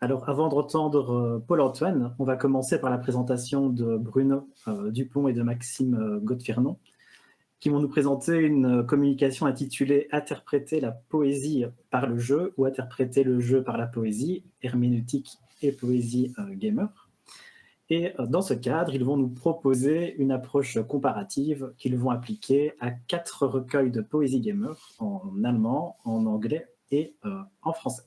Alors, avant d'entendre Paul-Antoine, on va commencer par la présentation de Bruno Dupont et de Maxime Godefirnon, qui vont nous présenter une communication intitulée Interpréter la poésie par le jeu ou Interpréter le jeu par la poésie, herméneutique et poésie gamer. Et dans ce cadre, ils vont nous proposer une approche comparative qu'ils vont appliquer à 4 recueils de poésie gamer en allemand, en anglais et en français.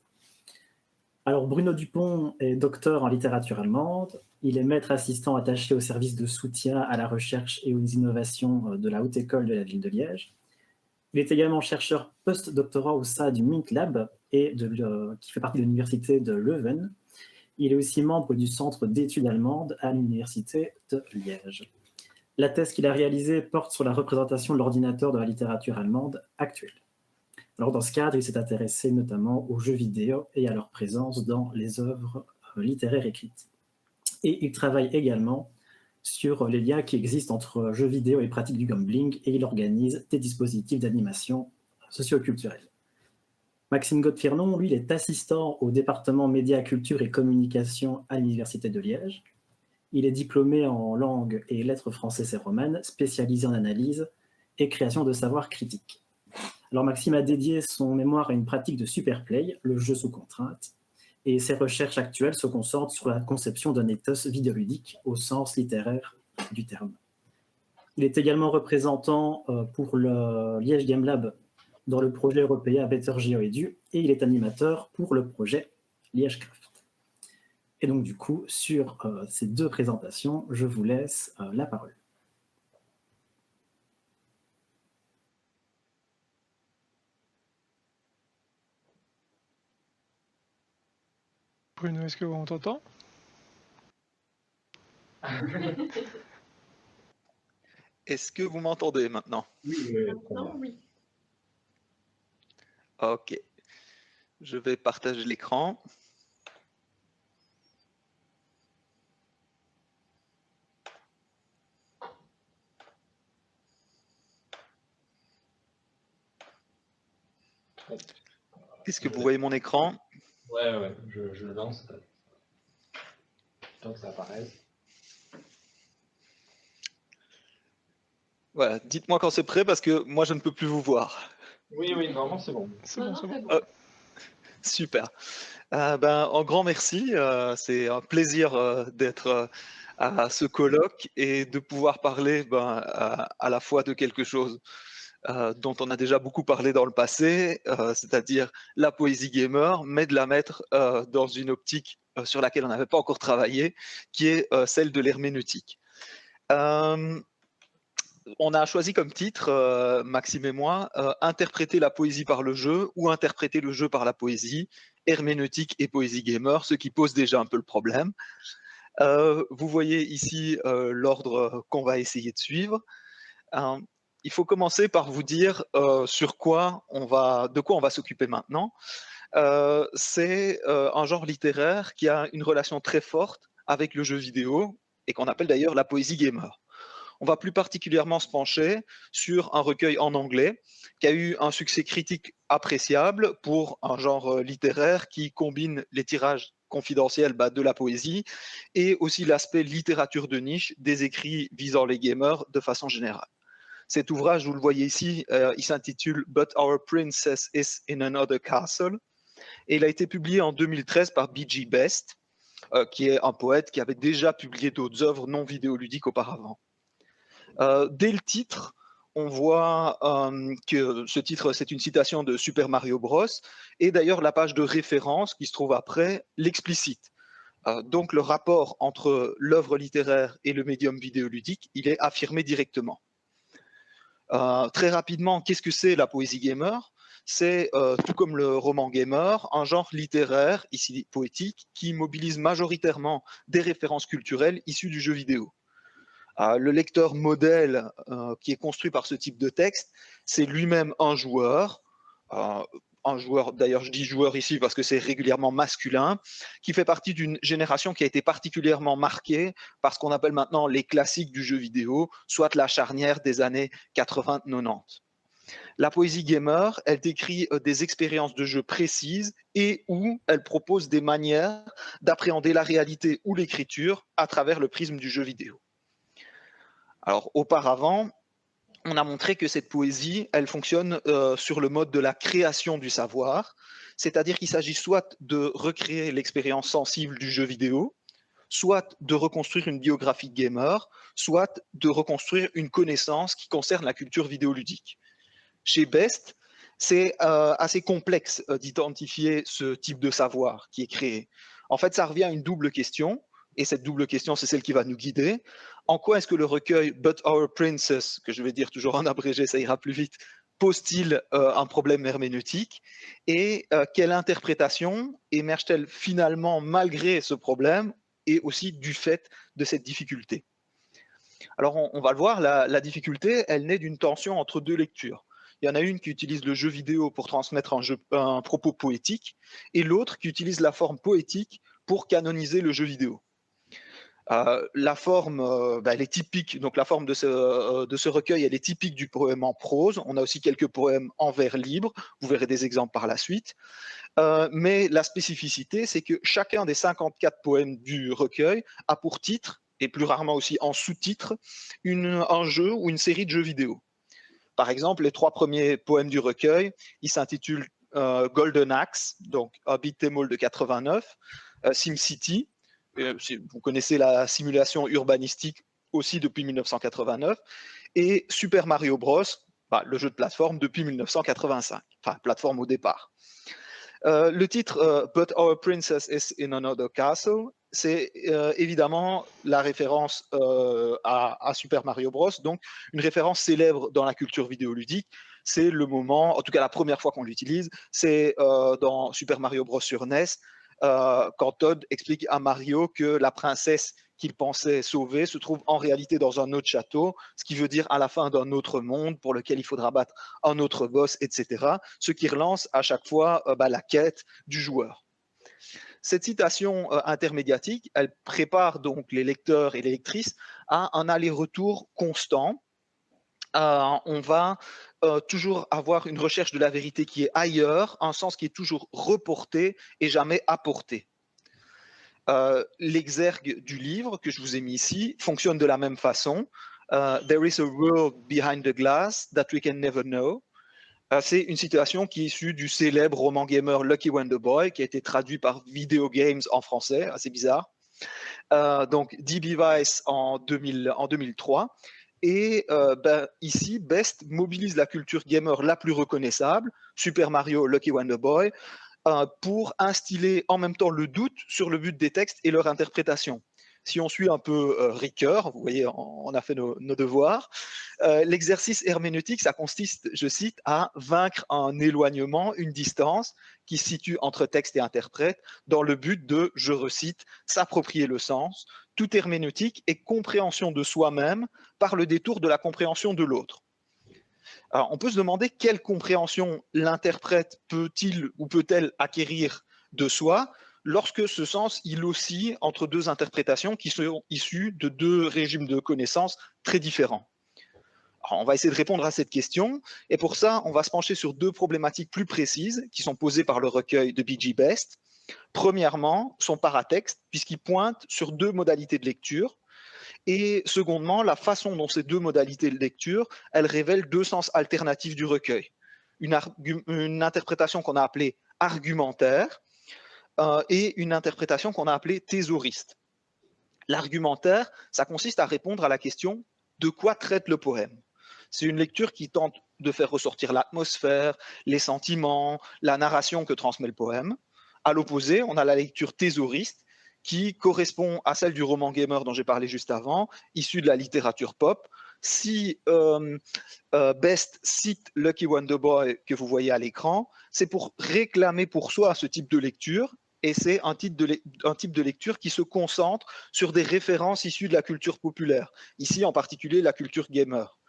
Alors, Bruno Dupont est docteur en littérature allemande. Il est maître assistant attaché au service de soutien à la recherche et aux innovations de la Haute École de la ville de Liège. Il est également chercheur post-doctorat au sein du Mint Lab qui fait partie de l'université de Leuven. Il est aussi membre du Centre d'études allemandes à l'université de Liège. La thèse qu'il a réalisée porte sur la représentation de l'ordinateur de la littérature allemande actuelle. Alors, dans ce cadre, il s'est intéressé notamment aux jeux vidéo et à leur présence dans les œuvres littéraires écrites. Et il travaille également sur les liens qui existent entre jeux vidéo et pratique du gambling, et il organise des dispositifs d'animation socioculturelle. Maxime Godefirnon, lui, il est assistant au département médias, culture et communication à l'université de Liège. Il est diplômé en langue et lettres françaises et romanes, spécialisé en analyse et création de savoir critique. Alors Maxime a dédié son mémoire à une pratique de superplay, le jeu sous contrainte, et ses recherches actuelles se concentrent sur la conception d'un ethos vidéoludique au sens littéraire du terme. Il est également représentant pour le Liège Game Lab dans le projet européen Better GeoEdu, et il est animateur pour le projet Liègecraft. Et donc du coup, sur ces 2 présentations, je vous laisse la parole. Bruno, est-ce que on t'entend? Est-ce que vous m'entendez maintenant? Oui, Non, oui. Ok. Je vais partager l'écran. Est-ce que vous voyez mon écran? Ouais, je le lance. Tant que ça apparaisse. Voilà, dites-moi quand c'est prêt parce que moi je ne peux plus vous voir. Oui, normalement c'est bon. C'est bon, c'est bon. Super. Un grand merci. C'est un plaisir d'être à ce colloque et de pouvoir parler à la fois de quelque chose dont on a déjà beaucoup parlé dans le passé, c'est-à-dire la poésie gamer, mais de la mettre dans une optique sur laquelle on n'avait pas encore travaillé, qui est celle de l'herméneutique. On a choisi comme titre, Maxime et moi, interpréter la poésie par le jeu ou interpréter le jeu par la poésie, herméneutique et poésie gamer, ce qui pose déjà un peu le problème. Vous voyez ici l'ordre qu'on va essayer de suivre. Il faut commencer par vous dire de quoi on va s'occuper maintenant. C'est un genre littéraire qui a une relation très forte avec le jeu vidéo et qu'on appelle d'ailleurs la poésie gamer. On va plus particulièrement se pencher sur un recueil en anglais qui a eu un succès critique appréciable pour un genre littéraire qui combine les tirages confidentiels de la poésie et aussi l'aspect littérature de niche des écrits visant les gamers de façon générale. Cet ouvrage, vous le voyez ici, il s'intitule But Our Princess is in Another Castle et il a été publié en 2013 par B.G. Best, qui est un poète qui avait déjà publié d'autres œuvres non vidéoludiques auparavant. Dès le titre, on voit que ce titre, c'est une citation de Super Mario Bros. Et d'ailleurs, la page de référence qui se trouve après l'explicite. Donc, le rapport entre l'œuvre littéraire et le médium vidéoludique, il est affirmé directement. Très rapidement, qu'est-ce que c'est la poésie gamer? C'est, tout comme le roman gamer, un genre littéraire, ici poétique, qui mobilise majoritairement des références culturelles issues du jeu vidéo. Le lecteur modèle qui est construit par ce type de texte, c'est lui-même un joueur, d'ailleurs je dis joueur ici parce que c'est régulièrement masculin, qui fait partie d'une génération qui a été particulièrement marquée par ce qu'on appelle maintenant les classiques du jeu vidéo, soit la charnière des années 80-90. La poésie gamer, elle décrit des expériences de jeu précises et où elle propose des manières d'appréhender la réalité ou l'écriture à travers le prisme du jeu vidéo. Alors auparavant, on a montré que cette poésie, elle fonctionne sur le mode de la création du savoir, c'est-à-dire qu'il s'agit soit de recréer l'expérience sensible du jeu vidéo, soit de reconstruire une biographie de gamer, soit de reconstruire une connaissance qui concerne la culture vidéoludique. Chez Best, c'est assez complexe d'identifier ce type de savoir qui est créé. En fait, ça revient à une double question, et cette double question, c'est celle qui va nous guider. En quoi est-ce que le recueil But Our Princess, que je vais dire toujours en abrégé, ça ira plus vite, pose-t-il un problème herméneutique? Et quelle interprétation émerge-t-elle finalement malgré ce problème et aussi du fait de cette difficulté? Alors, on va le voir, la difficulté, elle naît d'une tension entre deux lectures. Il y en a une qui utilise le jeu vidéo pour transmettre un propos poétique, et l'autre qui utilise la forme poétique pour canoniser le jeu vidéo. La forme, elle est typique, donc la forme de ce recueil, elle est typique du poème en prose. On a aussi quelques poèmes en vers libre, vous verrez des exemples par la suite. Mais la spécificité, c'est que chacun des 54 poèmes du recueil a pour titre, et plus rarement aussi en sous-titre, un jeu ou une série de jeux vidéo. Par exemple, les 3 premiers poèmes du recueil, ils s'intitulent Golden Axe, donc un beat'em all de 89, SimCity, vous connaissez la simulation urbanistique aussi depuis 1989, et Super Mario Bros, le jeu de plateforme depuis 1985, enfin plateforme au départ. Le titre But Our Princess is in Another Castle, c'est évidemment la référence à Super Mario Bros, donc une référence célèbre dans la culture vidéoludique. C'est le moment, en tout cas la première fois qu'on l'utilise, c'est dans Super Mario Bros sur NES, quand Todd explique à Mario que la princesse qu'il pensait sauver se trouve en réalité dans un autre château, ce qui veut dire à la fin d'un autre monde pour lequel il faudra battre un autre boss, etc. Ce qui relance à chaque fois la quête du joueur. Cette citation intermédiatique, elle prépare donc les lecteurs et les lectrices à un aller-retour constant. On va toujours avoir une recherche de la vérité qui est ailleurs, un sens qui est toujours reporté et jamais apporté. L'exergue du livre que je vous ai mis ici fonctionne de la même façon. There is a world behind the glass that we can never know. C'est une citation qui est issue du célèbre roman gamer Lucky Wonder Boy, qui a été traduit par Video Games en français, assez bizarre. Donc D.B. Weiss en 2003. Et ici, Best mobilise la culture gamer la plus reconnaissable, Super Mario, Lucky Wonder Boy, pour instiller en même temps le doute sur le but des textes et leur interprétation. Si on suit un peu Ricoeur, vous voyez, on a fait nos devoirs, l'exercice herméneutique, ça consiste, je cite, à vaincre un éloignement, une distance qui se situe entre texte et interprète dans le but de, je recite, s'approprier le sens, toute herméneutique et compréhension de soi-même par le détour de la compréhension de l'autre. Alors, on peut se demander quelle compréhension l'interprète peut-il ou peut-elle acquérir de soi lorsque ce sens il oscille entre deux interprétations qui sont issues de deux régimes de connaissances très différents. Alors, on va essayer de répondre à cette question et pour ça, on va se pencher sur deux problématiques plus précises qui sont posées par le recueil de B.G. Best. Premièrement, son paratexte, puisqu'il pointe sur deux modalités de lecture. Et secondement, la façon dont ces deux modalités de lecture, elles révèlent deux sens alternatifs du recueil. Une interprétation qu'on a appelée argumentaire et une interprétation qu'on a appelée thésauriste. L'argumentaire, ça consiste à répondre à la question de quoi traite le poème. C'est une lecture qui tente de faire ressortir l'atmosphère, les sentiments, la narration que transmet le poème. À l'opposé, on a la lecture thésauriste qui correspond à celle du roman gamer dont j'ai parlé juste avant, issu de la littérature pop. Si Best cite Lucky Wonder Boy que vous voyez à l'écran, c'est pour réclamer pour soi ce type de lecture, et c'est un type de lecture qui se concentre sur des références issues de la culture populaire, ici en particulier la culture gamer.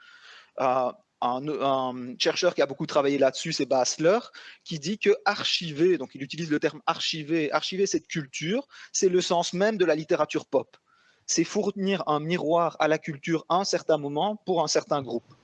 Un chercheur qui a beaucoup travaillé là-dessus, c'est Basler, qui dit que archiver, donc il utilise le terme archiver cette culture, c'est le sens même de la littérature pop. C'est fournir un miroir à la culture à un certain moment pour un certain groupe.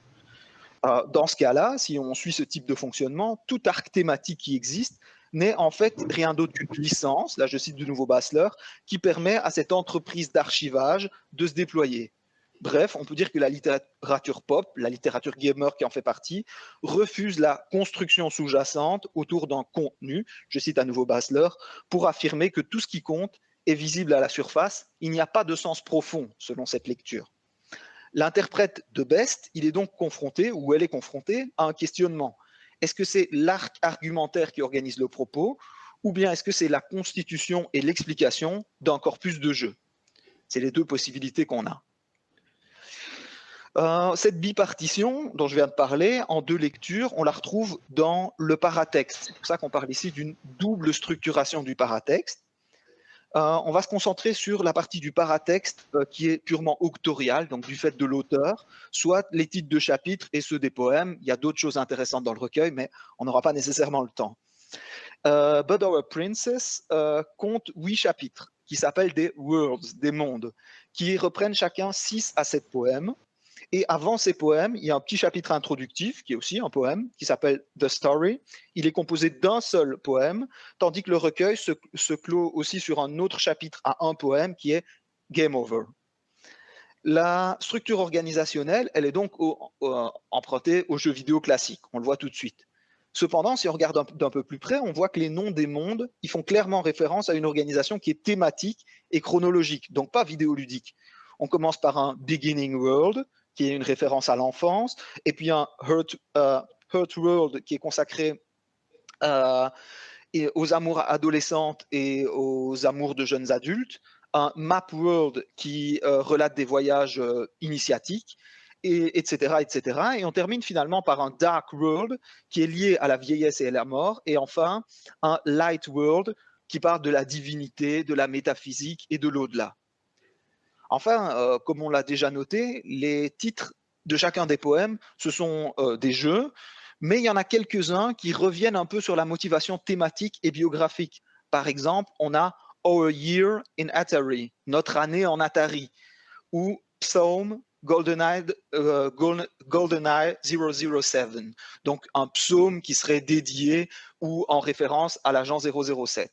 Dans ce cas-là, si on suit ce type de fonctionnement, tout arc thématique qui existe n'est en fait rien d'autre qu'une licence, là je cite de nouveau Bassler, qui permet à cette entreprise d'archivage de se déployer. Bref, on peut dire que la littérature pop, la littérature gamer qui en fait partie, refuse la construction sous-jacente autour d'un contenu, je cite à nouveau Bassler, pour affirmer que tout ce qui compte est visible à la surface, il n'y a pas de sens profond selon cette lecture. L'interprète de Best, il est donc confronté, ou elle est confrontée, à un questionnement. Est-ce que c'est l'arc argumentaire qui organise le propos, ou bien est-ce que c'est la constitution et l'explication d'un corpus de jeu? C'est les deux possibilités qu'on a. Cette bipartition dont je viens de parler, en deux lectures, on la retrouve dans le paratexte. C'est pour ça qu'on parle ici d'une double structuration du paratexte. On va se concentrer sur la partie du paratexte qui est purement auctoriale, donc du fait de l'auteur, soit les titres de chapitres et ceux des poèmes. Il y a d'autres choses intéressantes dans le recueil, mais on n'aura pas nécessairement le temps. But Our Princess compte 8 chapitres qui s'appellent des Worlds, des mondes, qui reprennent chacun 6 à 7 poèmes. Et avant ces poèmes, il y a un petit chapitre introductif, qui est aussi un poème, qui s'appelle The Story. Il est composé d'un seul poème, tandis que le recueil se clôt aussi sur un autre chapitre à un poème, qui est Game Over. La structure organisationnelle, elle est donc empruntée aux jeux vidéo classiques. On le voit tout de suite. Cependant, si on regarde d'un peu plus près, on voit que les noms des mondes, ils font clairement référence à une organisation qui est thématique et chronologique, donc pas vidéoludique. On commence par un Beginning World, qui est une référence à l'enfance, et puis un Hurt World qui est consacré aux amours adolescentes et aux amours de jeunes adultes, un Map World qui relate des voyages initiatiques, etc., etc. Et on termine finalement par un Dark World qui est lié à la vieillesse et à la mort, et enfin un Light World qui parle de la divinité, de la métaphysique et de l'au-delà. Enfin, comme on l'a déjà noté, les titres de chacun des poèmes, ce sont des jeux, mais il y en a quelques-uns qui reviennent un peu sur la motivation thématique et biographique. Par exemple, on a Our Year in Atari, notre année en Atari, ou Psalm GoldenEye 007, donc un psaume qui serait dédié ou en référence à l'agent 007.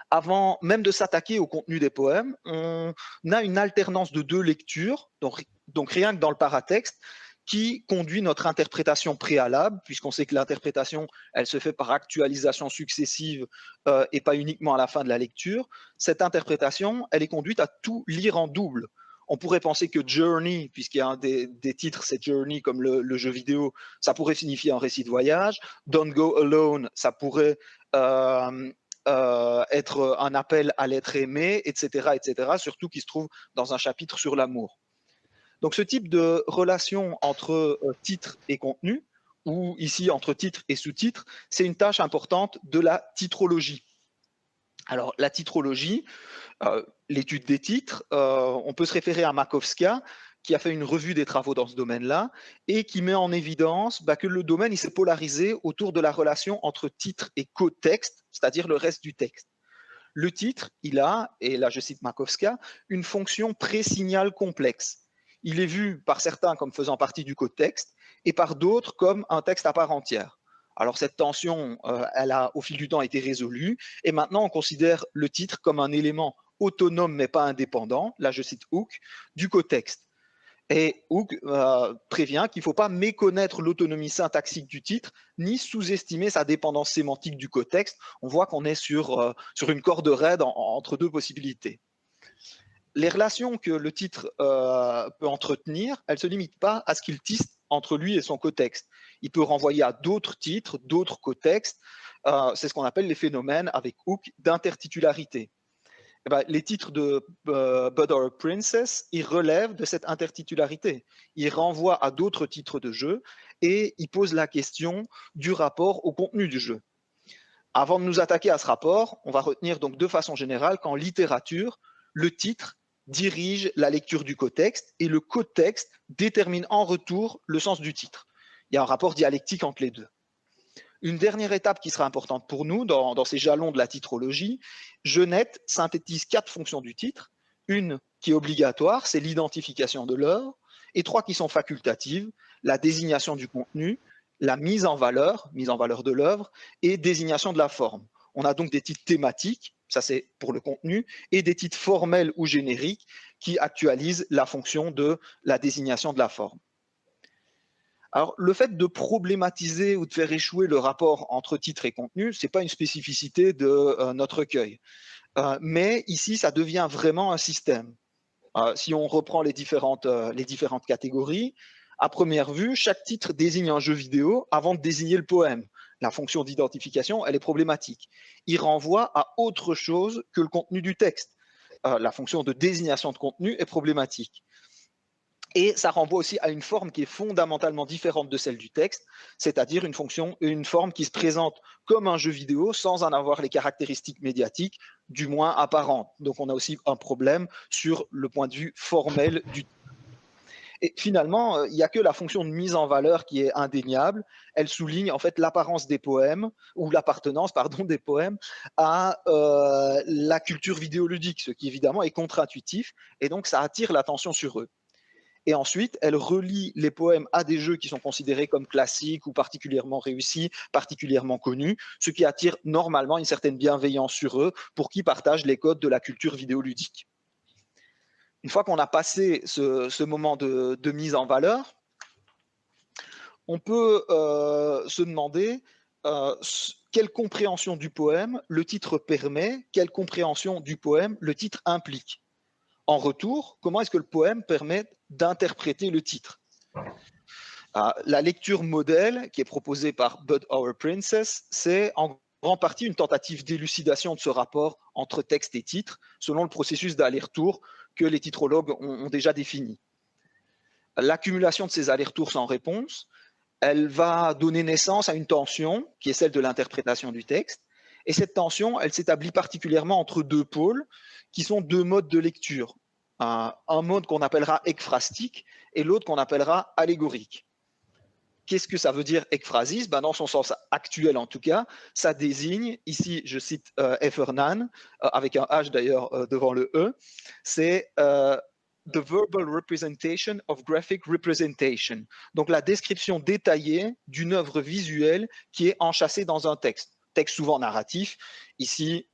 Avant même de s'attaquer au contenu des poèmes, on a une alternance de deux lectures, donc rien que dans le paratexte, qui conduit notre interprétation préalable, puisqu'on sait que l'interprétation, elle se fait par actualisation successive et pas uniquement à la fin de la lecture. Cette interprétation, elle est conduite à tout lire en double. On pourrait penser que Journey, puisqu'il y a un des titres, c'est Journey comme le jeu vidéo, ça pourrait signifier un récit de voyage. Don't Go Alone, ça pourrait être un appel à l'être aimé, etc., etc., surtout qui se trouve dans un chapitre sur l'amour. Donc ce type de relation entre titre et contenu, ou ici entre titre et sous-titre, c'est une tâche importante de la titrologie. Alors la titrologie, l'étude des titres, on peut se référer à Makovska, qui a fait une revue des travaux dans ce domaine-là, et qui met en évidence que le domaine il s'est polarisé autour de la relation entre titre et co-texte, c'est-à-dire le reste du texte. Le titre, il a, et là je cite Makovska, une fonction pré-signal complexe. Il est vu par certains comme faisant partie du co-texte, et par d'autres comme un texte à part entière. Alors cette tension, elle a au fil du temps été résolue, et maintenant on considère le titre comme un élément autonome mais pas indépendant, là je cite Hooke, du co-texte. Et Hooke prévient qu'il ne faut pas méconnaître l'autonomie syntaxique du titre, ni sous-estimer sa dépendance sémantique du co-texte. On voit qu'on est sur une corde raide entre deux possibilités. Les relations que le titre peut entretenir, elles ne se limitent pas à ce qu'il tisse entre lui et son co-texte. Il peut renvoyer à d'autres titres, d'autres co-textes. C'est ce qu'on appelle les phénomènes, avec Hooke, d'intertitularité. Eh ben, les titres de But Our Princess, ils relèvent de cette intertitularité. Ils renvoient à d'autres titres de jeu et ils posent la question du rapport au contenu du jeu. Avant de nous attaquer à ce rapport, on va retenir donc de façon générale qu'en littérature, le titre dirige la lecture du co-texte et le co-texte détermine en retour le sens du titre. Il y a un rapport dialectique entre les deux. Une dernière étape qui sera importante pour nous dans ces jalons de la titrologie, Genette synthétise 4 fonctions du titre, une qui est obligatoire, c'est l'identification de l'œuvre, et 3 qui sont facultatives, la désignation du contenu, la mise en valeur de l'œuvre et désignation de la forme. On a donc des titres thématiques, ça c'est pour le contenu, et des titres formels ou génériques qui actualisent la fonction de la désignation de la forme. Alors, le fait de problématiser ou de faire échouer le rapport entre titre et contenu, ce n'est pas une spécificité de notre recueil. Mais ici, ça devient vraiment un système. Si on reprend les différentes catégories, à première vue, chaque titre désigne un jeu vidéo avant de désigner le poème. La fonction d'identification, elle est problématique. Il renvoie à autre chose que le contenu du texte. La fonction de désignation de contenu est problématique. Et ça renvoie aussi à une forme qui est fondamentalement différente de celle du texte, c'est-à-dire une forme qui se présente comme un jeu vidéo sans en avoir les caractéristiques médiatiques, du moins apparentes. Donc on a aussi un problème sur le point de vue formel du texte. Et finalement, il n'y a que la fonction de mise en valeur qui est indéniable. Elle souligne en fait l'apparence des poèmes, ou l'appartenance, pardon, des poèmes à la culture vidéoludique, ce qui évidemment est contre-intuitif, et donc ça attire l'attention sur eux. Et ensuite, elle relie les poèmes à des jeux qui sont considérés comme classiques ou particulièrement réussis, particulièrement connus, ce qui attire normalement une certaine bienveillance sur eux pour qui partagent les codes de la culture vidéoludique. Une fois qu'on a passé ce moment de mise en valeur, on peut se demander quelle compréhension du poème le titre permet, quelle compréhension du poème le titre implique. En retour, comment est-ce que le poème permet d'interpréter le titre? La lecture modèle qui est proposée par But Our Princess, c'est en grande partie une tentative d'élucidation de ce rapport entre texte et titre, selon le processus d'aller-retour que les titrologues ont déjà défini. L'accumulation de ces allers-retours sans réponse, elle va donner naissance à une tension qui est celle de l'interprétation du texte. Et cette tension, elle s'établit particulièrement entre deux pôles qui sont deux modes de lecture. Un mode qu'on appellera ekphrastique et l'autre qu'on appellera allégorique. Qu'est-ce que ça veut dire ekphrasis? Dans son sens actuel en tout cas, ça désigne, ici je cite Heffernan, avec un H d'ailleurs devant le E, c'est the verbal representation of graphic representation. Donc la description détaillée d'une œuvre visuelle qui est enchâssée dans un texte souvent narratif, ici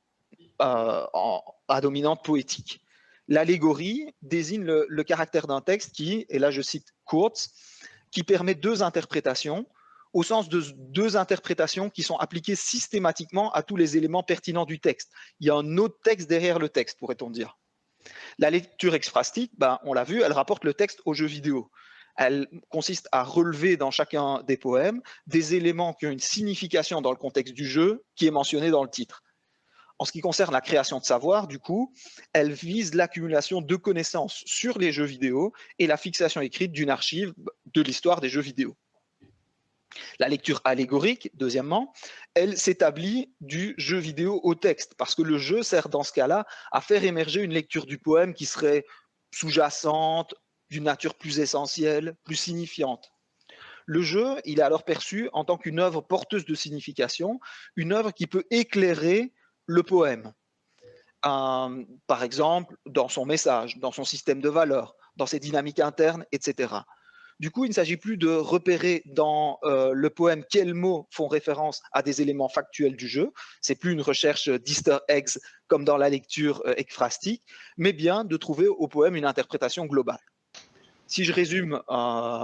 à dominante poétique. L'allégorie désigne le caractère d'un texte qui, et là je cite Kurtz, qui permet deux interprétations, au sens de deux interprétations qui sont appliquées systématiquement à tous les éléments pertinents du texte. Il y a un autre texte derrière le texte, pourrait-on dire. La lecture ekphrastique, on l'a vu, elle rapporte le texte au jeu vidéo. Elle consiste à relever dans chacun des poèmes des éléments qui ont une signification dans le contexte du jeu qui est mentionné dans le titre. En ce qui concerne la création de savoir, du coup, elle vise l'accumulation de connaissances sur les jeux vidéo et la fixation écrite d'une archive de l'histoire des jeux vidéo. La lecture allégorique, deuxièmement, elle s'établit du jeu vidéo au texte, parce que le jeu sert dans ce cas-là à faire émerger une lecture du poème qui serait sous-jacente, d'une nature plus essentielle, plus signifiante. Le jeu, il est alors perçu en tant qu'une œuvre porteuse de signification, une œuvre qui peut éclairer le poème. Par exemple, dans son message, dans son système de valeurs, dans ses dynamiques internes, etc. Du coup, il ne s'agit plus de repérer dans le poème quels mots font référence à des éléments factuels du jeu. C'est plus une recherche d'easter eggs comme dans la lecture ekphrastique, mais bien de trouver au poème une interprétation globale. Si je résume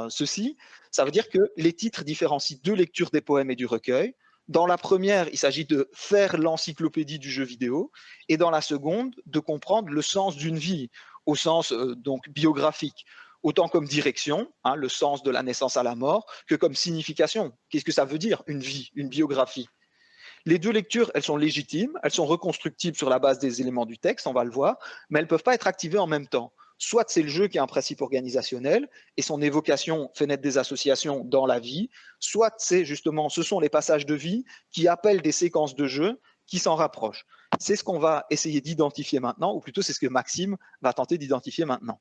ceci, ça veut dire que les titres différencient deux lectures des poèmes et du recueil. Dans la première, il s'agit de faire l'encyclopédie du jeu vidéo, et dans la seconde, de comprendre le sens d'une vie, au sens donc biographique, autant comme direction, le sens de la naissance à la mort, que comme signification. Qu'est-ce que ça veut dire, une vie, une biographie? Les deux lectures, elles sont légitimes, elles sont reconstructibles sur la base des éléments du texte, on va le voir, mais elles ne peuvent pas être activées en même temps. Soit c'est le jeu qui a un principe organisationnel et son évocation fait naître des associations dans la vie, soit c'est justement, ce sont les passages de vie qui appellent des séquences de jeu qui s'en rapprochent. C'est ce qu'on va essayer d'identifier maintenant, ou plutôt c'est ce que Maxime va tenter d'identifier maintenant.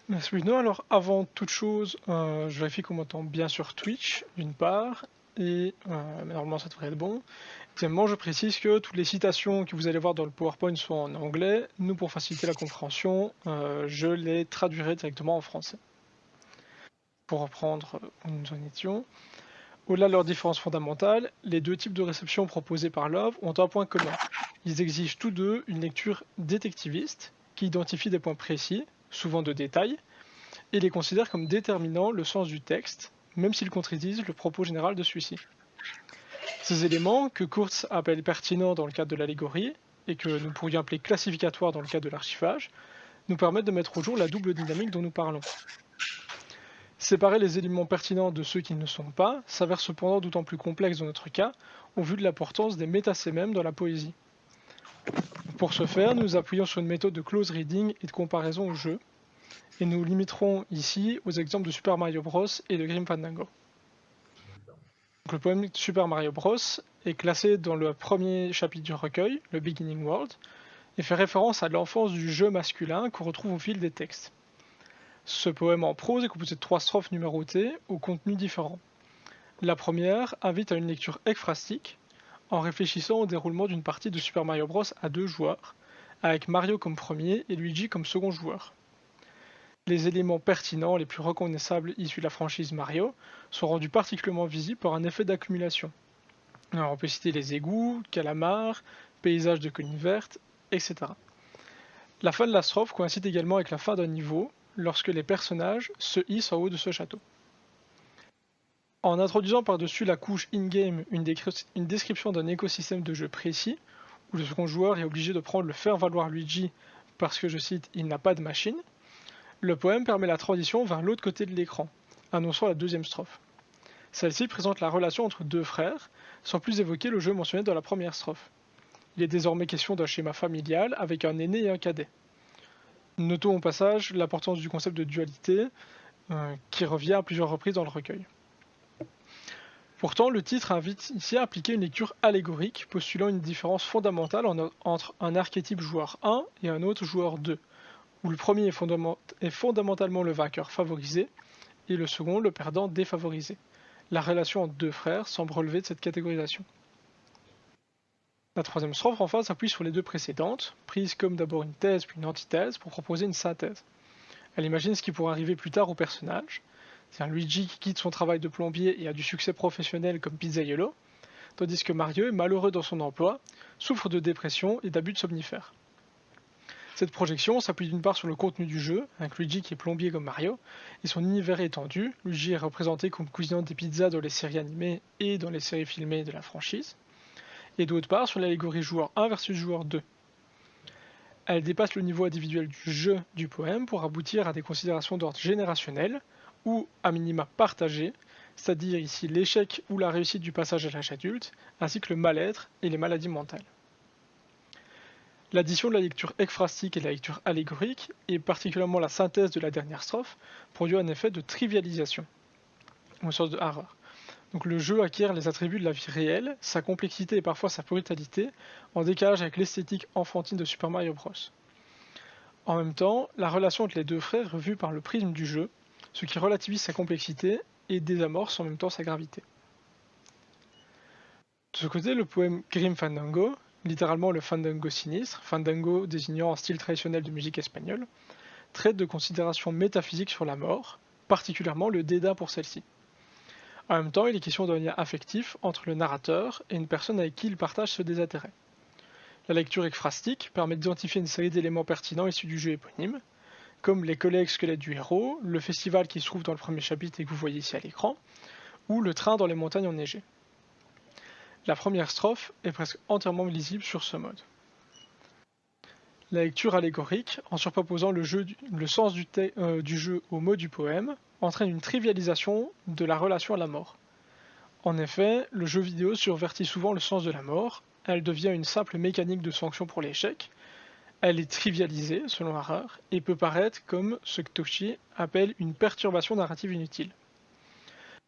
Merci Bruno. Alors avant toute chose, je vérifie qu'on m'entend bien sur Twitch, d'une part, et normalement ça devrait être bon. Deuxièmement, je précise que toutes les citations que vous allez voir dans le PowerPoint sont en anglais. Nous, pour faciliter la compréhension, je les traduirai directement en français. pour reprendre où nous en étions, au-delà de leurs différences fondamentales, les deux types de réception proposés par Love ont un point commun. Ils exigent tous deux une lecture détectiviste qui identifie des points précis, souvent de détail, et les considère comme déterminant le sens du texte, même s'ils contredisent le propos général de celui-ci. Ces éléments, que Kurtz appelle pertinents dans le cadre de l'allégorie, et que nous pourrions appeler classificatoires dans le cadre de l'archivage, nous permettent de mettre au jour la double dynamique dont nous parlons. Séparer les éléments pertinents de ceux qui ne le sont pas s'avère cependant d'autant plus complexe dans notre cas, au vu de l'importance des métasémèmes dans la poésie. Pour ce faire, nous appuyons sur une méthode de close reading et de comparaison au jeu, et nous limiterons ici aux exemples de Super Mario Bros et de Grim Fandango. Donc, le poème Super Mario Bros est classé dans le premier chapitre du recueil, le Beginning World, et fait référence à l'enfance du jeu masculin qu'on retrouve au fil des textes. Ce poème en prose est composé de 3 strophes numérotées au contenu différent. La première invite à une lecture ekphrastique en réfléchissant au déroulement d'une partie de Super Mario Bros à 2 joueurs, avec Mario comme premier et Luigi comme second joueur. Les éléments pertinents les plus reconnaissables issus de la franchise Mario sont rendus particulièrement visibles par un effet d'accumulation. Alors on peut citer les égouts, calamars, paysages de collines vertes, etc. La fin de la strophe coïncide également avec la fin d'un niveau, lorsque les personnages se hissent en haut de ce château. En introduisant par-dessus la couche in-game une description d'un écosystème de jeu précis, où le second joueur est obligé de prendre le faire-valoir Luigi parce que, je cite, il n'a pas de machine, le poème permet la transition vers l'autre côté de l'écran, annonçant la deuxième strophe. Celle-ci présente la relation entre 2 frères, sans plus évoquer le jeu mentionné dans la première strophe. Il est désormais question d'un schéma familial avec un aîné et un cadet. Notons au passage l'importance du concept de dualité qui revient à plusieurs reprises dans le recueil. Pourtant, le titre invite ici à appliquer une lecture allégorique, postulant une différence fondamentale entre un archétype joueur 1 et un autre joueur 2, où le premier est fondamentalement le vainqueur favorisé et le second le perdant défavorisé. La relation entre 2 frères semble relever de cette catégorisation. La troisième strophe enfin s'appuie sur les 2 précédentes, prises comme d'abord une thèse puis une antithèse pour proposer une synthèse. Elle imagine ce qui pourrait arriver plus tard au personnage. C'est un Luigi qui quitte son travail de plombier et a du succès professionnel comme Pizzaiolo, tandis que Mario est malheureux dans son emploi, souffre de dépression et d'abus de somnifères. Cette projection s'appuie d'une part sur le contenu du jeu, avec Luigi qui est plombier comme Mario, et son univers étendu. Luigi est représenté comme cuisinant des pizzas dans les séries animées et dans les séries filmées de la franchise, et d'autre part sur l'allégorie joueur 1 versus joueur 2. Elle dépasse le niveau individuel du jeu du poème pour aboutir à des considérations d'ordre générationnel, ou à minima partagé, c'est-à-dire ici l'échec ou la réussite du passage à l'âge adulte, ainsi que le mal-être et les maladies mentales. L'addition de la lecture ekphrastique et de la lecture allégorique, et particulièrement la synthèse de la dernière strophe, produit un effet de trivialisation, au sens de Harrer. Donc le jeu acquiert les attributs de la vie réelle, sa complexité et parfois sa brutalité, en décalage avec l'esthétique enfantine de Super Mario Bros. En même temps, la relation entre les 2 frères est revue par le prisme du jeu, ce qui relativise sa complexité et désamorce en même temps sa gravité. De ce côté, le poème Grim Fandango, littéralement le fandango sinistre, fandango désignant un style traditionnel de musique espagnole, traite de considérations métaphysiques sur la mort, particulièrement le dédain pour celle-ci. En même temps, il est question d'un lien affectif entre le narrateur et une personne avec qui il partage ce désintérêt. La lecture ekphrastique permet d'identifier une série d'éléments pertinents issus du jeu éponyme, comme les collègues squelettes du héros, le festival qui se trouve dans le premier chapitre et que vous voyez ici à l'écran, ou le train dans les montagnes enneigées. La première strophe est presque entièrement lisible sur ce mode. La lecture allégorique, en surproposant le sens du jeu au mot du poème, entraîne une trivialisation de la relation à la mort. En effet, le jeu vidéo survertit souvent le sens de la mort, elle devient une simple mécanique de sanction pour l'échec, elle est trivialisée, selon Harrer, et peut paraître comme ce que Toshi appelle une perturbation narrative inutile.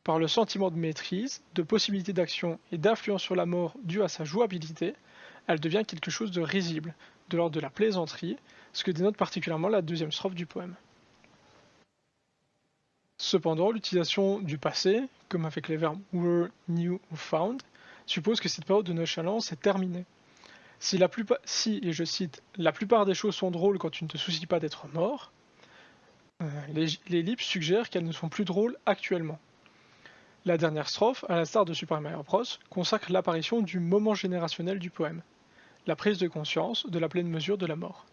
Par le sentiment de maîtrise, de possibilité d'action et d'influence sur la mort due à sa jouabilité, elle devient quelque chose de risible, de l'ordre de la plaisanterie, ce que dénote particulièrement la deuxième strophe du poème. Cependant, l'utilisation du passé, comme avec les verbes were, knew ou found, suppose que cette période de nonchalance est terminée. Si, et je cite, la plupart des choses sont drôles quand tu ne te soucies pas d'être mort, l'ellipse suggère qu'elles ne sont plus drôles actuellement. La dernière strophe, à l'instar de Super Mario Bros, consacre l'apparition du moment générationnel du poème, la prise de conscience de la pleine mesure de la mort.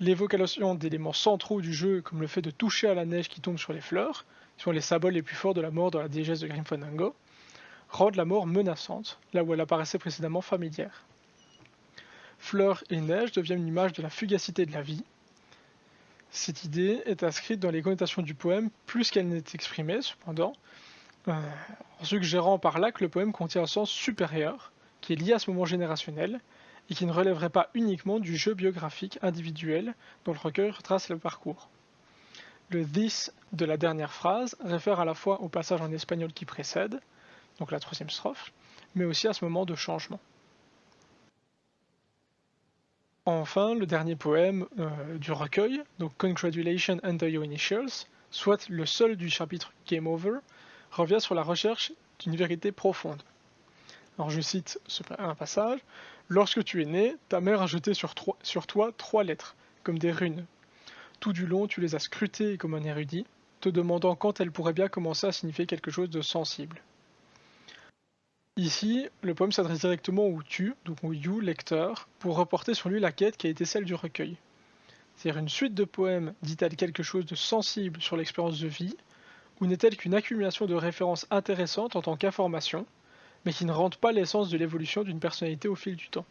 L'évocation d'éléments centraux du jeu, comme le fait de toucher à la neige qui tombe sur les fleurs, qui sont les symboles les plus forts de la mort dans la diégèse de Grim Fandango, rendent la mort menaçante, là où elle apparaissait précédemment familière. Fleurs et neige deviennent une image de la fugacité de la vie. Cette idée est inscrite dans les connotations du poème plus qu'elle n'est exprimée, cependant, en suggérant par là que le poème contient un sens supérieur, qui est lié à ce moment générationnel, et qui ne relèverait pas uniquement du jeu biographique individuel dont le recueil retrace le parcours. Le « this » de la dernière phrase réfère à la fois au passage en espagnol qui précède, donc la troisième strophe, mais aussi à ce moment de changement. Enfin, le dernier poème du recueil, donc Congratulations Under Your Initials, soit le seul du chapitre Game Over, revient sur la recherche d'une vérité profonde. Alors je cite un passage. « Lorsque tu es né, ta mère a jeté sur toi 3 lettres, comme des runes. Tout du long, tu les as scrutées comme un érudit, te demandant quand elles pourraient bien commencer à signifier quelque chose de sensible. » Ici, le poème s'adresse directement au tu, donc au you, lecteur, pour reporter sur lui la quête qui a été celle du recueil. C'est-à-dire une suite de poèmes dit-elle quelque chose de sensible sur l'expérience de vie, ou n'est-elle qu'une accumulation de références intéressantes en tant qu'information, mais qui ne rendent pas l'essence de l'évolution d'une personnalité au fil du temps.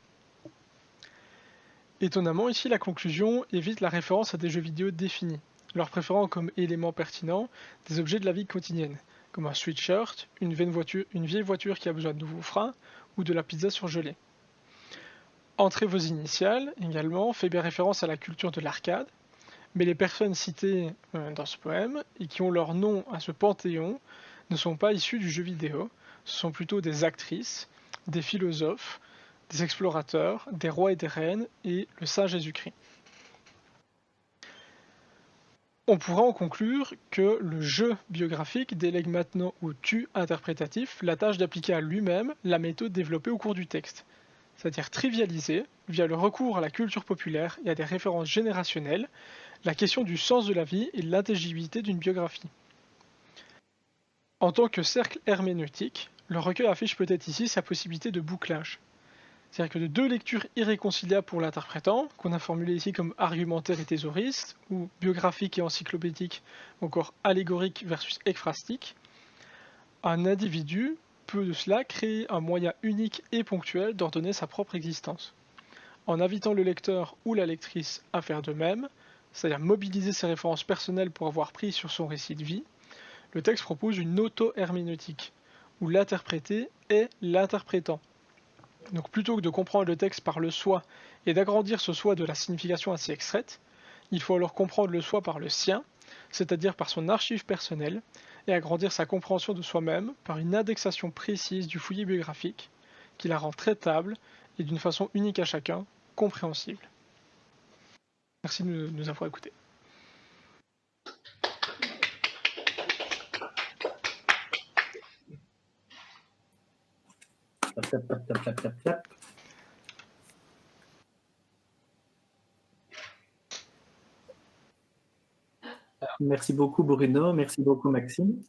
Étonnamment, ici, la conclusion évite la référence à des jeux vidéo définis, leur préférant comme élément pertinent des objets de la vie quotidienne, comme un sweatshirt, une vieille voiture qui a besoin de nouveaux freins, ou de la pizza surgelée. Entrez vos initiales, également, fait bien référence à la culture de l'arcade, mais les personnes citées dans ce poème, et qui ont leur nom à ce panthéon, ne sont pas issues du jeu vidéo, ce sont plutôt des actrices, des philosophes, des explorateurs, des rois et des reines, et le Saint Jésus-Christ. On pourra en conclure que le jeu biographique délègue maintenant au tu interprétatif la tâche d'appliquer à lui-même la méthode développée au cours du texte, c'est-à-dire trivialiser, via le recours à la culture populaire et à des références générationnelles, la question du sens de la vie et de l'intelligibilité d'une biographie. En tant que cercle herméneutique, le recueil affiche peut-être ici sa possibilité de bouclage. C'est-à-dire que de 2 lectures irréconciliables pour l'interprétant, qu'on a formulées ici comme argumentaire et thésauriste, ou biographique et encyclopédique, ou encore allégorique versus ekphrastique, un individu peut de cela créer un moyen unique et ponctuel d'ordonner sa propre existence. En invitant le lecteur ou la lectrice à faire de même, c'est-à-dire mobiliser ses références personnelles pour avoir prise sur son récit de vie, le texte propose une auto-herméneutique, où l'interprété est l'interprétant. Donc plutôt que de comprendre le texte par le soi et d'agrandir ce soi de la signification ainsi extraite, il faut alors comprendre le soi par le sien, c'est-à-dire par son archive personnelle, et agrandir sa compréhension de soi-même par une indexation précise du fouillis biographique, qui la rend traitable et d'une façon unique à chacun, compréhensible. Merci de nous avoir écoutés. Clap. Merci beaucoup Bruno, merci beaucoup Maxime.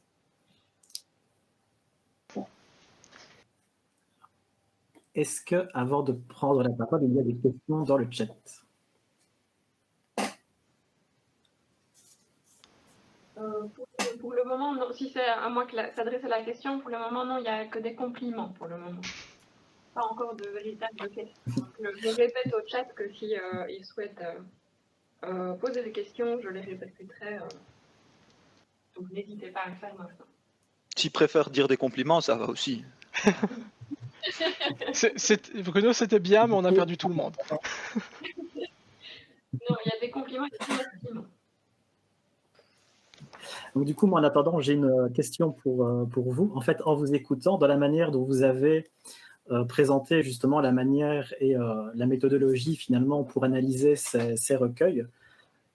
Est-ce que, avant de prendre la parole, il y a des questions dans le chat? Pour le moment, non. Si c'est à moi que s'adresser la question, pour le moment, non, il n'y a que des compliments pour le moment. Pas encore de véritables questions. Je répète au chat que si ils souhaitent poser des questions, je les répercuterai. Donc n'hésitez pas à le faire maintenant. S'ils préfèrent dire des compliments, ça va aussi. Bruno, c'était bien, mais on a perdu tout le monde. Non, il y a des compliments et des compliments. Donc, du coup, moi, en attendant, j'ai une question pour vous. En fait, en vous écoutant, dans la manière dont vous avez présenté justement la manière et la méthodologie finalement pour analyser ces recueils,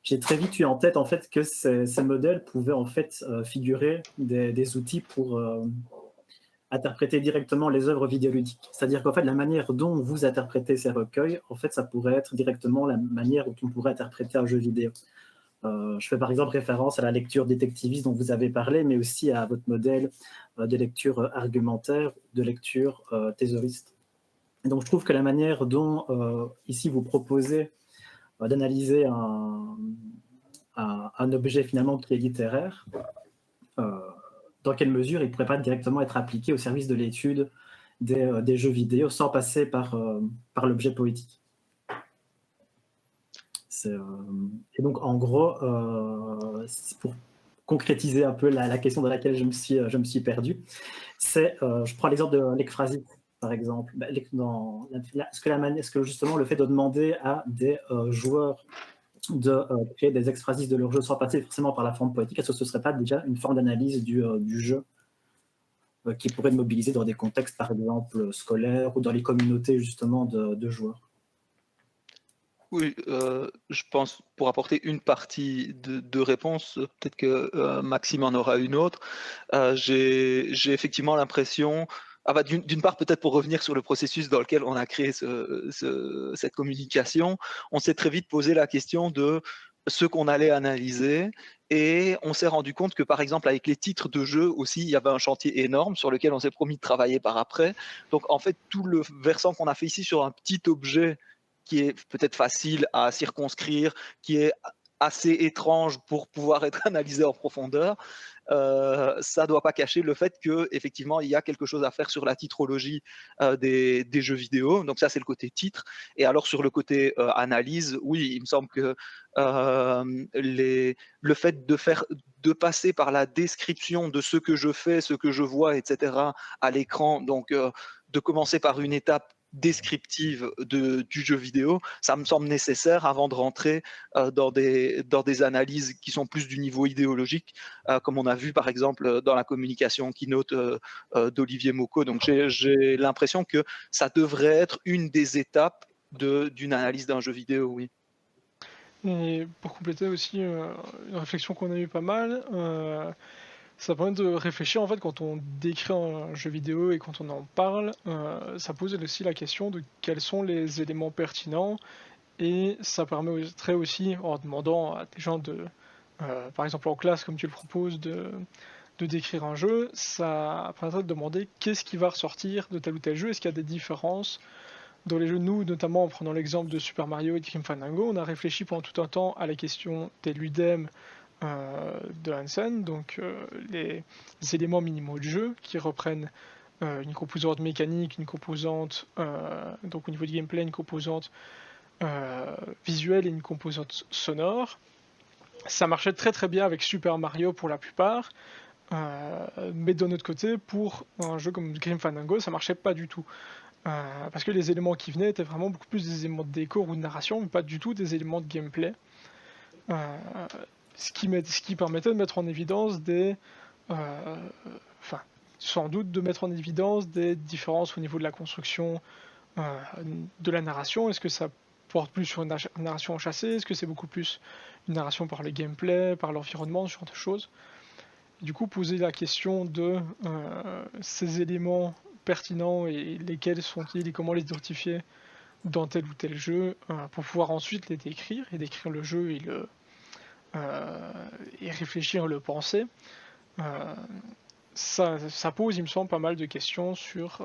j'ai très vite eu en tête en fait que ces modèles pouvaient en fait figurer des outils pour interpréter directement les œuvres vidéoludiques. C'est-à-dire qu'en fait, la manière dont vous interprétez ces recueils, en fait, ça pourrait être directement la manière dont on pourrait interpréter un jeu vidéo. Je fais par exemple référence à la lecture détectiviste dont vous avez parlé, mais aussi à votre modèle de lecture argumentaire, de lecture thésauriste. Et donc je trouve que la manière dont ici vous proposez d'analyser un objet finalement qui est littéraire, dans quelle mesure il ne pourrait pas directement être appliqué au service de l'étude des jeux vidéo sans passer par l'objet poétique. Et donc, en gros, pour concrétiser un peu la question dans laquelle je me suis perdu, je prends l'exemple de l'ekphrasie, par exemple. Est-ce que justement le fait de demander à des joueurs de créer des ekphrasis de leur jeu sans passer forcément par la forme poétique, est-ce que ce ne serait pas déjà une forme d'analyse du jeu qui pourrait mobiliser dans des contextes, par exemple, scolaires ou dans les communautés justement de joueurs? Oui, je pense, pour apporter une partie de réponse, peut-être que Maxime en aura une autre. J'ai effectivement l'impression, d'une part, peut-être pour revenir sur le processus dans lequel on a créé cette communication, on s'est très vite posé la question de ce qu'on allait analyser, et on s'est rendu compte que, par exemple, avec les titres de jeux aussi, il y avait un chantier énorme sur lequel on s'est promis de travailler par après. Donc, en fait, tout le versant qu'on a fait ici sur un petit objet qui est peut-être facile à circonscrire, qui est assez étrange pour pouvoir être analysé en profondeur, ça ne doit pas cacher le fait qu'effectivement, il y a quelque chose à faire sur la titrologie des jeux vidéo. Donc ça, c'est le côté titre. Et alors, sur le côté analyse, oui, il me semble que le fait de passer par la description de ce que je fais, ce que je vois, etc., à l'écran, donc de commencer par une étape descriptive du jeu vidéo, ça me semble nécessaire avant de rentrer dans des analyses qui sont plus du niveau idéologique, comme on a vu par exemple dans la communication keynote d'Olivier Mocco. Donc j'ai l'impression que ça devrait être une des étapes d'une analyse d'un jeu vidéo, oui. Et pour compléter aussi une réflexion qu'on a eu pas mal, ça permet de réfléchir en fait quand on décrit un jeu vidéo et quand on en parle, ça pose aussi la question de quels sont les éléments pertinents, et ça permettrait aussi, en demandant à des gens par exemple en classe comme tu le proposes, de décrire un jeu, ça permettrait de demander qu'est-ce qui va ressortir de tel ou tel jeu, est-ce qu'il y a des différences dans les jeux. Nous, notamment en prenant l'exemple de Super Mario et de Grim Fandango, on a réfléchi pendant tout un temps à la question des ludem de Hansen, donc les éléments minimaux de jeu qui reprennent une composante mécanique, une composante, donc au niveau du gameplay, une composante visuelle et une composante sonore. Ça marchait très très bien avec Super Mario pour la plupart, mais d'un autre côté, pour un jeu comme Grim Fandango, ça marchait pas du tout. Parce que les éléments qui venaient étaient vraiment beaucoup plus des éléments de décor ou de narration, mais pas du tout des éléments de gameplay. Ce qui permettait de mettre en évidence sans doute de mettre en évidence des différences au niveau de la construction de la narration. Est-ce que ça porte plus sur une narration enchâssée? Est-ce que c'est beaucoup plus une narration par le gameplay, par l'environnement, ce genre de choses? Du coup, poser la question de ces éléments pertinents et lesquels sont-ils et comment les identifier dans tel ou tel jeu pour pouvoir ensuite les décrire et décrire le jeu et réfléchir, le penser. Ça pose, il me semble, pas mal de questions sur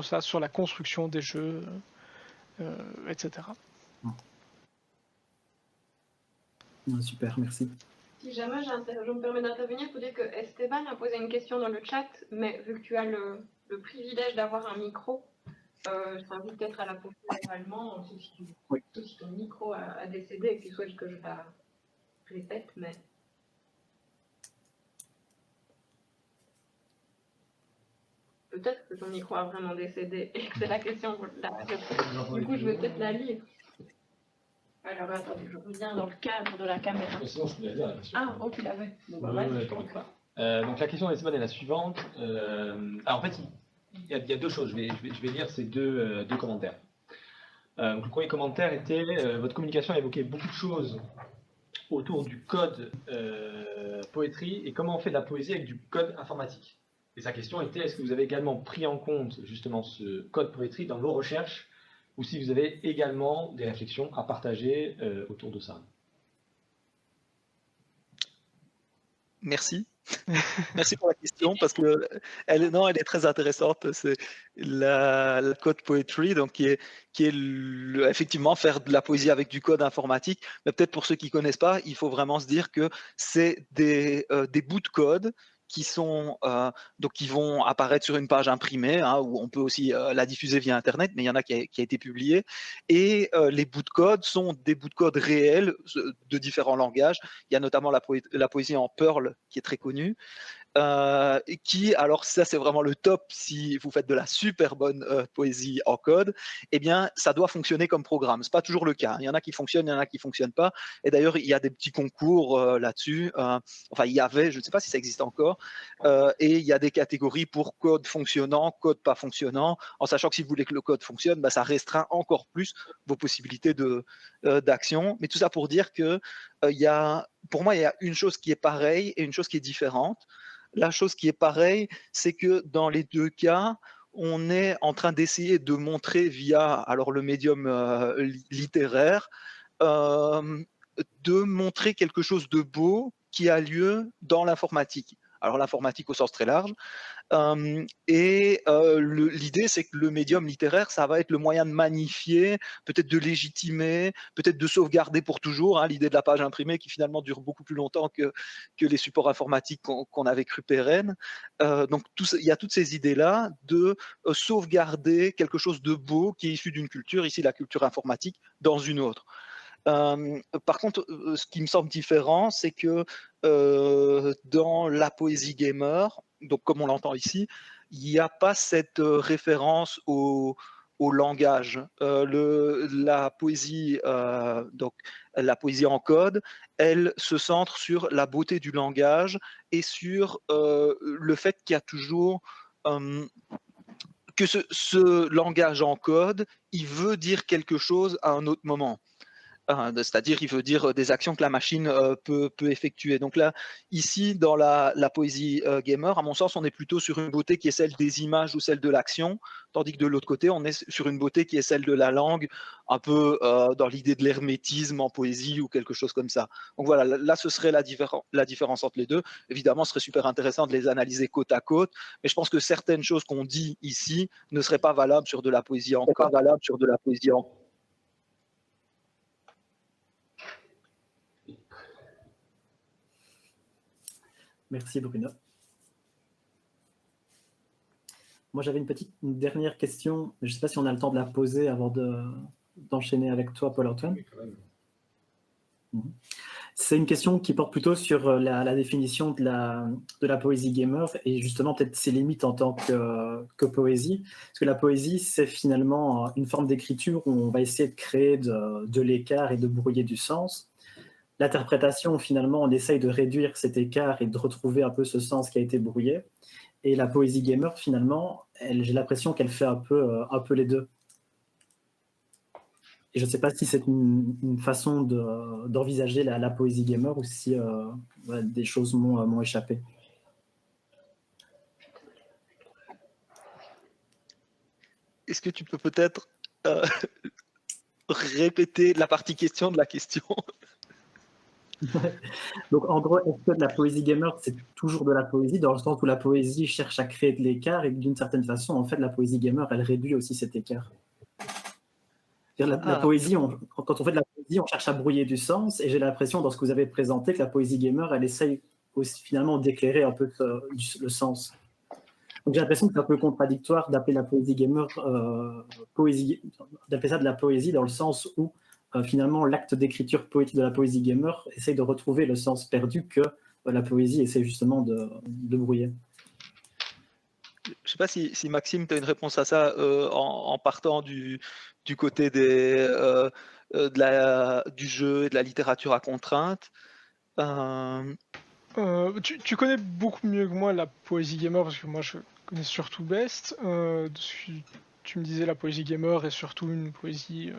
ça, sur la construction des jeux, etc. Super, merci. Si jamais je me permets d'intervenir, il faut dire que Esteban a posé une question dans le chat, mais vu que tu as le privilège d'avoir un micro, je t'invite peut-être à la poser oralement, sauf si ton micro a décédé et que tu souhaites que je la répète, mais... Peut-être que ton micro a vraiment décédé et que c'est la question pour la réponse. Du coup, je vais peut-être la lire. Alors, attendez, je reviens dans le cadre de la caméra. Sinon, je peux la dire. Ah, oh, tu l'avais. Bon, bah, Ouais, je comprends pas. Donc la question d'Esteban est la suivante. Alors en fait, il y a deux choses. Je vais lire ces deux commentaires. Donc, le premier commentaire était votre communication a évoqué beaucoup de choses autour du code poétrie et comment on fait de la poésie avec du code informatique. Et sa question était, est-ce que vous avez également pris en compte justement ce code poétrie dans vos recherches, ou si vous avez également des réflexions à partager autour de ça? Merci. Merci pour la question parce que elle est très intéressante. C'est la code poetry, donc qui est effectivement faire de la poésie avec du code informatique. Mais peut-être pour ceux qui connaissent pas, il faut vraiment se dire que c'est des bouts de code qui sont donc qui vont apparaître sur une page imprimée, hein, où on peut aussi la diffuser via Internet, mais il y en a qui a été publié. Et les bouts de code sont des bouts de code réels de différents langages. Il y a notamment la poésie en Perl qui est très connue. Alors ça c'est vraiment le top si vous faites de la super bonne poésie en code, eh bien ça doit fonctionner comme programme. C'est pas toujours le cas. Il y en a qui fonctionnent, il y en a qui fonctionnent pas. Et d'ailleurs il y a des petits concours là-dessus. Enfin il y avait, je ne sais pas si ça existe encore. Et il y a des catégories pour code fonctionnant, code pas fonctionnant, en sachant que si vous voulez que le code fonctionne, bah, ça restreint encore plus vos possibilités d'action. Mais tout ça pour dire que pour moi il y a une chose qui est pareille et une chose qui est différente. La chose qui est pareille, c'est que dans les deux cas, on est en train d'essayer de montrer via alors le médium littéraire, de montrer quelque chose de beau qui a lieu dans l'informatique. Alors l'informatique au sens très large, l'idée, c'est que le médium littéraire, ça va être le moyen de magnifier, peut-être de légitimer, peut-être de sauvegarder pour toujours, hein, l'idée de la page imprimée qui finalement dure beaucoup plus longtemps que les supports informatiques qu'on avait cru pérennes. Donc il y a toutes ces idées-là de sauvegarder quelque chose de beau qui est issu d'une culture, ici la culture informatique, dans une autre. Par contre, ce qui me semble différent, c'est que dans la poésie gamer, donc comme on l'entend ici, il n'y a pas cette référence au langage. La poésie, donc la poésie en code, elle se centre sur la beauté du langage et sur le fait qu'il y a toujours que ce langage en code, il veut dire quelque chose à un autre moment. C'est-à-dire, il veut dire des actions que la machine peut effectuer. Donc là, ici, dans la poésie gamer, à mon sens, on est plutôt sur une beauté qui est celle des images ou celle de l'action, tandis que de l'autre côté, on est sur une beauté qui est celle de la langue, un peu dans l'idée de l'hermétisme en poésie ou quelque chose comme ça. Donc voilà, là, ce serait la différence entre les deux. Évidemment, ce serait super intéressant de les analyser côte à côte, mais je pense que certaines choses qu'on dit ici ne seraient pas valables sur de la poésie en code. Merci Bruno. Moi j'avais une dernière question, je ne sais pas si on a le temps de la poser avant d'enchaîner avec toi Paul-Antoine. Oui, quand même. C'est une question qui porte plutôt sur la définition de la poésie gamer et justement peut-être ses limites en tant que poésie. Parce que la poésie, c'est finalement une forme d'écriture où on va essayer de créer de l'écart et de brouiller du sens. L'interprétation, finalement, on essaye de réduire cet écart et de retrouver un peu ce sens qui a été brouillé. Et la poésie gamer, finalement, j'ai l'impression qu'elle fait un peu les deux. Et je ne sais pas si c'est une façon d'envisager la poésie gamer ou si des choses m'ont échappé. Est-ce que tu peux peut-être répéter la partie question de la question? Donc, en gros, est-ce que la poésie gamer, c'est toujours de la poésie, dans le sens où la poésie cherche à créer de l'écart et d'une certaine façon, en fait, la poésie gamer, elle réduit aussi cet écart. La poésie, quand on fait de la poésie, on cherche à brouiller du sens, et j'ai l'impression, dans ce que vous avez présenté, que la poésie gamer, elle essaye aussi, finalement d'éclairer un peu le sens. Donc j'ai l'impression que c'est un peu contradictoire d'appeler la poésie gamer d'appeler ça de la poésie dans le sens où finalement l'acte d'écriture poétique de la poésie gamer essaye de retrouver le sens perdu que la poésie essaie justement de brouiller. Je ne sais pas si Maxime, tu as une réponse à ça en partant du côté du jeu et de la littérature à contrainte. Tu connais beaucoup mieux que moi la poésie gamer, parce que moi je connais surtout Best. Tu me disais la poésie gamer est surtout une poésie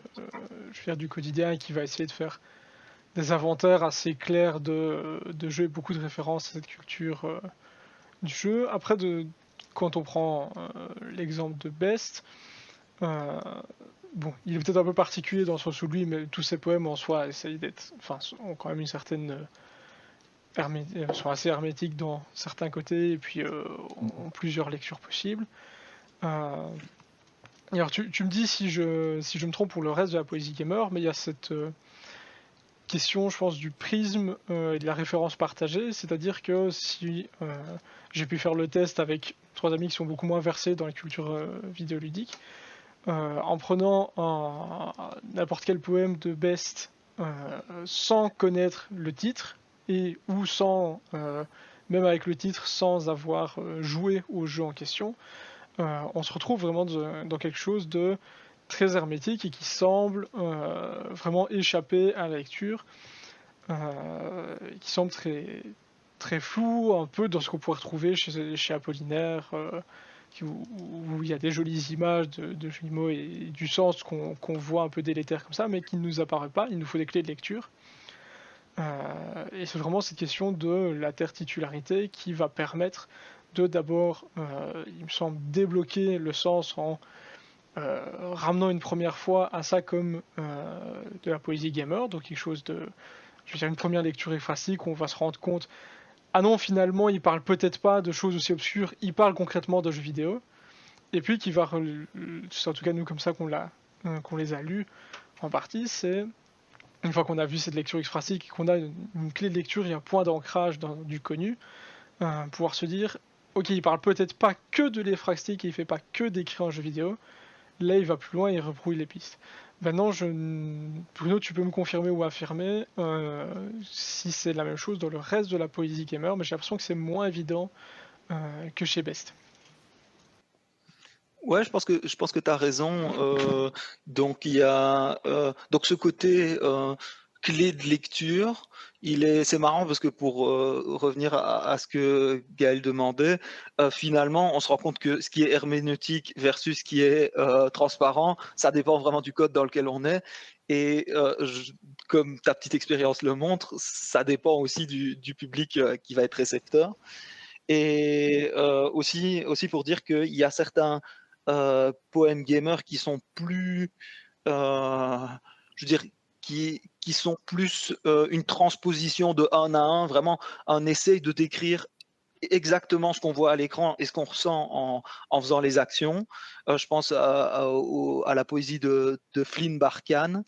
du quotidien et qui va essayer de faire des inventaires assez clairs de jeux et beaucoup de références à cette culture du jeu. Après, quand on prend l'exemple de Best, bon, il est peut-être un peu particulier dans le sens où lui, mais tous ses poèmes en soi essayent ont quand même une certaine sont assez hermétiques dans certains côtés et puis ont plusieurs lectures possibles. Et alors tu me dis si je me trompe pour le reste de la poésie gamer, mais il y a cette question, je pense, du prisme et de la référence partagée, c'est-à-dire que si j'ai pu faire le test avec 3 amis qui sont beaucoup moins versés dans la culture vidéoludique, en prenant n'importe quel poème de Best sans connaître le titre, et ou sans, même avec le titre, sans avoir joué au jeu en question, on se retrouve vraiment dans quelque chose de très hermétique et qui semble vraiment échapper à la lecture, qui semble très, très flou, un peu dans ce qu'on pourrait retrouver chez Apollinaire, où il y a des jolies images de jolis mots et du sens qu'on voit un peu délétère comme ça, mais qui ne nous apparaît pas, il nous faut des clés de lecture. Et c'est vraiment cette question de l'intertitularité qui va permettre de d'abord, il me semble, débloquer le sens en ramenant une première fois à ça comme de la poésie gamer, donc quelque chose de, je veux dire, une première lecture ekphrastique où on va se rendre compte, ah non, finalement, il parle peut-être pas de choses aussi obscures, il parle concrètement de jeux vidéo, et puis qui va, c'est en tout cas nous comme ça qu'on les a lus en partie, c'est une fois qu'on a vu cette lecture ekphrastique et qu'on a une clé de lecture et un point d'ancrage du connu, pouvoir se dire, ok, il parle peut-être pas que de l'ekphrastique et il fait pas que d'écrire un jeu vidéo, là il va plus loin et il rebrouille les pistes. Maintenant, Bruno, tu peux me confirmer ou affirmer si c'est la même chose dans le reste de la poésie gamer, mais j'ai l'impression que c'est moins évident que chez Best. Ouais, je pense que tu as raison. Donc il y a donc ce côté clé de lecture. C'est marrant parce que pour revenir à ce que Gaël demandait, finalement on se rend compte que ce qui est herméneutique versus ce qui est transparent, ça dépend vraiment du code dans lequel on est. Et comme ta petite expérience le montre, ça dépend aussi du public qui va être récepteur. Et aussi pour dire qu'il y a certains poèmes gamers qui sont plus, je veux dire, qui sont plus une transposition de un à un, vraiment un essai de décrire exactement ce qu'on voit à l'écran et ce qu'on ressent en faisant les actions. Je pense à la poésie de Flynn Barkan,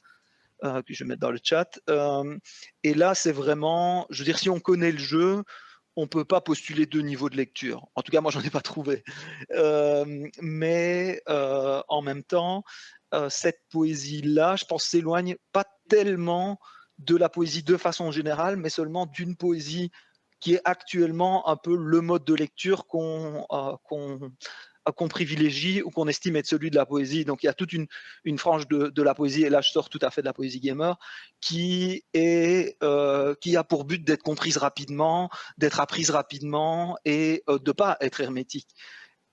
que je vais mettre dans le chat. Et là, c'est vraiment, je veux dire, si on connaît le jeu, on peut pas postuler 2 niveaux de lecture. En tout cas, moi, j'en ai pas trouvé. Mais en même temps, cette poésie-là, je pense, s'éloigne pas tellement de la poésie de façon générale, mais seulement d'une poésie qui est actuellement un peu le mode de lecture qu'on privilégie ou qu'on estime être celui de la poésie. Donc il y a toute une frange de la poésie, et là je sors tout à fait de la poésie gamer, qui a pour but d'être comprise rapidement, d'être apprise rapidement et de ne pas être hermétique.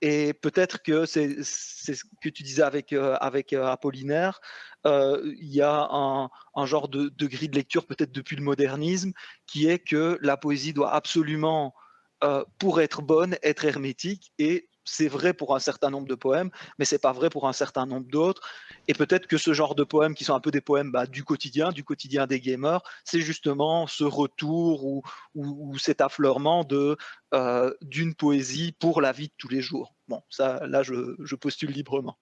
Et peut-être que c'est ce que tu disais avec Apollinaire, il y a un genre de grille de lecture peut-être depuis le modernisme, qui est que la poésie doit absolument, pour être bonne, être hermétique, et c'est vrai pour un certain nombre de poèmes, mais c'est pas vrai pour un certain nombre d'autres. Et peut-être que ce genre de poèmes, qui sont un peu des poèmes du quotidien des gamers, c'est justement ce retour ou cet affleurement d'une poésie pour la vie de tous les jours. Bon, ça, là, je postule librement.